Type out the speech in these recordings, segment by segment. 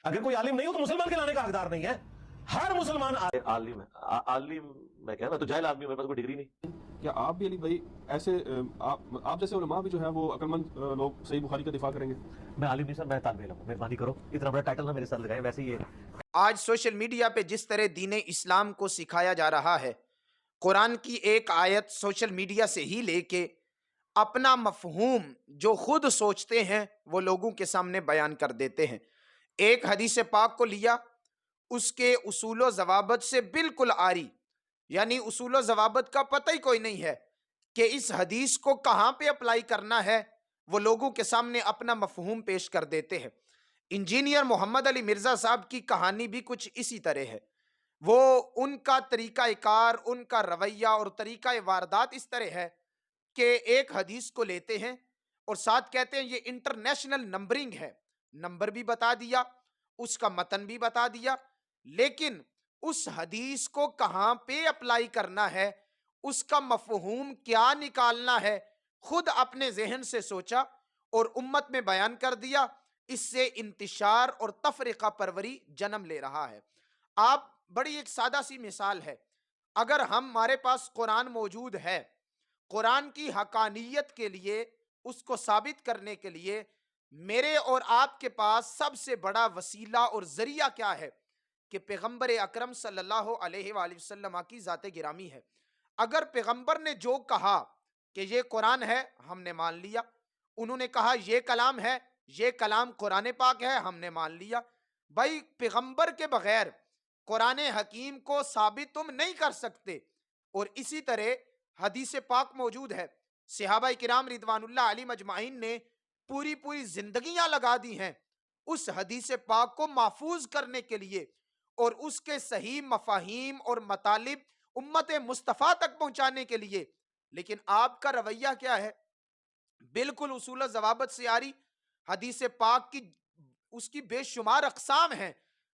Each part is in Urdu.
اگر کوئی عالم نہیں ہو تو مسلمان کے لانے کا حقدار نہیں ہے. ہر مسلمان عالم ہے. عالم میں کہہ رہا تو جاہل آدمی, میرے پاس کوئی ڈگری نہیں. کیا آپ بھی علی بھائی ایسے آپ جیسے علماء بھی جو ہے وہ عقل مند لوگ صحیح بخاری کا دفاع کریں گے؟ میں عالم نہیں سر, میں طالب علم ہوں, مہربانی کرو اتنا بڑا ٹائٹل نہ میرے ساتھ لگائیں. ویسے یہ آج سوشل میڈیا پہ جس طرح دین اسلام کو سکھایا جا رہا ہے, قرآن کی ایک آیت سوشل میڈیا سے ہی لے کے اپنا مفہوم جو خود سوچتے ہیں وہ لوگوں کے سامنے بیان کر دیتے ہیں. ایک حدیث پاک کو لیا, اس کے اصول و ضوابط سے بالکل آری, یعنی اصول و ضوابط کا پتہ ہی کوئی نہیں ہے کہ اس حدیث کو کہاں پہ اپلائی کرنا ہے, وہ لوگوں کے سامنے اپنا مفہوم پیش کر دیتے ہیں. انجینئر محمد علی مرزا صاحب کی کہانی بھی کچھ اسی طرح ہے. وہ ان کا طریقہ کار, ان کا رویہ اور طریقہ واردات اس طرح ہے کہ ایک حدیث کو لیتے ہیں اور ساتھ کہتے ہیں یہ انٹرنیشنل نمبرنگ ہے, نمبر بھی بتا دیا, اس کا متن بھی بتا دیا, لیکن اس حدیث کو کہاں پہ اپلائی کرنا ہے, اس کا مفہوم کیا نکالنا ہے, خود اپنے ذہن سے سوچا اور امت میں بیان کر دیا. اس سے انتشار اور تفرقہ پروری جنم لے رہا ہے. آپ بڑی ایک سادہ سی مثال ہے, اگر ہمارے پاس قرآن موجود ہے, قرآن کی حقانیت کے لیے, اس کو ثابت کرنے کے لیے میرے اور آپ کے پاس سب سے بڑا وسیلہ اور ذریعہ کیا ہے کہ پیغمبر اکرم صلی اللہ علیہ وآلہ وسلم کی ذات گرامی ہے. اگر پیغمبر نے جو کہا کہ یہ قرآن ہے, ہم نے مان لیا. انہوں نے کہا یہ کلام ہے, یہ کلام قرآن پاک ہے, ہم نے مان لیا. بھائی پیغمبر کے بغیر قرآن حکیم کو ثابت تم نہیں کر سکتے. اور اسی طرح حدیث پاک موجود ہے, صحابہ کرام رضوان اللہ علیہم اجمعین نے پوری زندگیاں لگا دی ہیں اس حدیث پاک کو محفوظ کرنے کے لیے اور اس کے صحیح مفاہیم اور مطالب امت مصطفیٰ تک پہنچانے کے لیے. لیکن آپ کا رویہ کیا ہے؟ بالکل اصول و ضوابط سے آری. حدیث پاک کی اس کی بے شمار اقسام ہیں,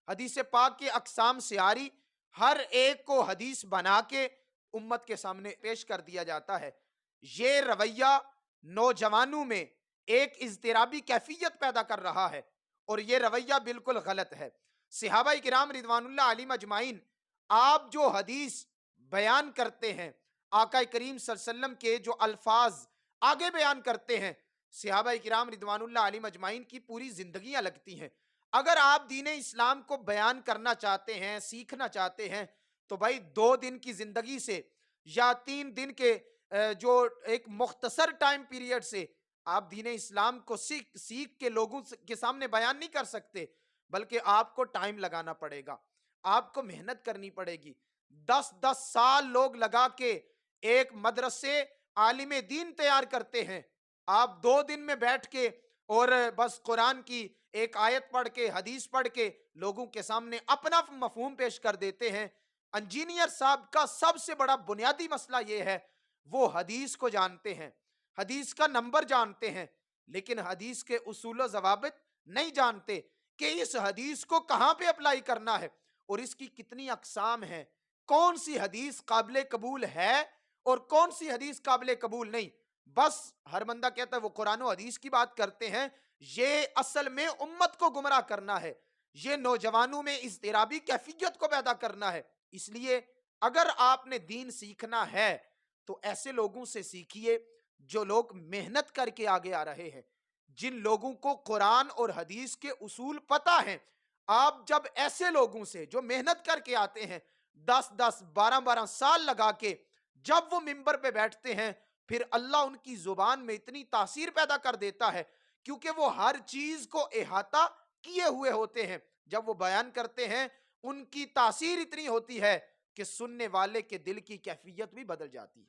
حدیث پاک کے اقسام سے آری, ہر ایک کو حدیث بنا کے امت کے سامنے پیش کر دیا جاتا ہے. یہ رویہ نوجوانوں میں ایک اضطرابی کیفیت پیدا کر رہا ہے اور یہ رویہ بالکل غلط ہے. صحابہ کرام رضوان اللہ علیہم اجمعین آپ جو حدیث بیان کرتے ہیں, آقا کریم صلی اللہ علیہ وسلم کے جو الفاظ آگے بیان کرتے ہیں, صحابہ کرام رضوان اللہ علیہم اجمعین کی پوری زندگیاں لگتی ہیں. اگر آپ دین اسلام کو بیان کرنا چاہتے ہیں, سیکھنا چاہتے ہیں, تو بھائی 2 دن کی زندگی سے یا 3 دن کے جو ایک مختصر ٹائم پیریڈ سے آپ دین اسلام کو سیکھ کے لوگوں کے سامنے بیان نہیں کر سکتے, بلکہ آپ کو ٹائم لگانا پڑے گا, آپ کو محنت کرنی پڑے گی. 10 سال لوگ لگا کے ایک مدرسے عالم دین تیار کرتے ہیں. آپ 2 دن میں بیٹھ کے اور بس قرآن کی ایک آیت پڑھ کے, حدیث پڑھ کے لوگوں کے سامنے اپنا مفہوم پیش کر دیتے ہیں. انجینئر صاحب کا سب سے بڑا بنیادی مسئلہ یہ ہے, وہ حدیث کو جانتے ہیں, حدیث کا نمبر جانتے ہیں, لیکن حدیث کے اصول و ضوابط نہیں جانتے کہ اس حدیث کو کہاں پہ اپلائی کرنا ہے اور اس کی کتنی اقسام ہیں, کون سی حدیث قابل قبول ہے اور کون سی حدیث قابل قبول نہیں. بس ہر بندہ کہتا ہے وہ قرآن و حدیث کی بات کرتے ہیں. یہ اصل میں امت کو گمراہ کرنا ہے, یہ نوجوانوں میں اضطرابی کیفیت کو پیدا کرنا ہے. اس لیے اگر آپ نے دین سیکھنا ہے تو ایسے لوگوں سے سیکھیے جو لوگ محنت کر کے آگے آ رہے ہیں, جن لوگوں کو قرآن اور حدیث کے اصول پتہ ہیں. آپ جب ایسے لوگوں سے جو محنت کر کے آتے ہیں, 12 سال لگا کے جب وہ منبر پہ بیٹھتے ہیں, پھر اللہ ان کی زبان میں اتنی تاثیر پیدا کر دیتا ہے کیونکہ وہ ہر چیز کو احاطہ کیے ہوئے ہوتے ہیں. جب وہ بیان کرتے ہیں ان کی تاثیر اتنی ہوتی ہے کہ سننے والے کے دل کی کیفیت بھی بدل جاتی ہے.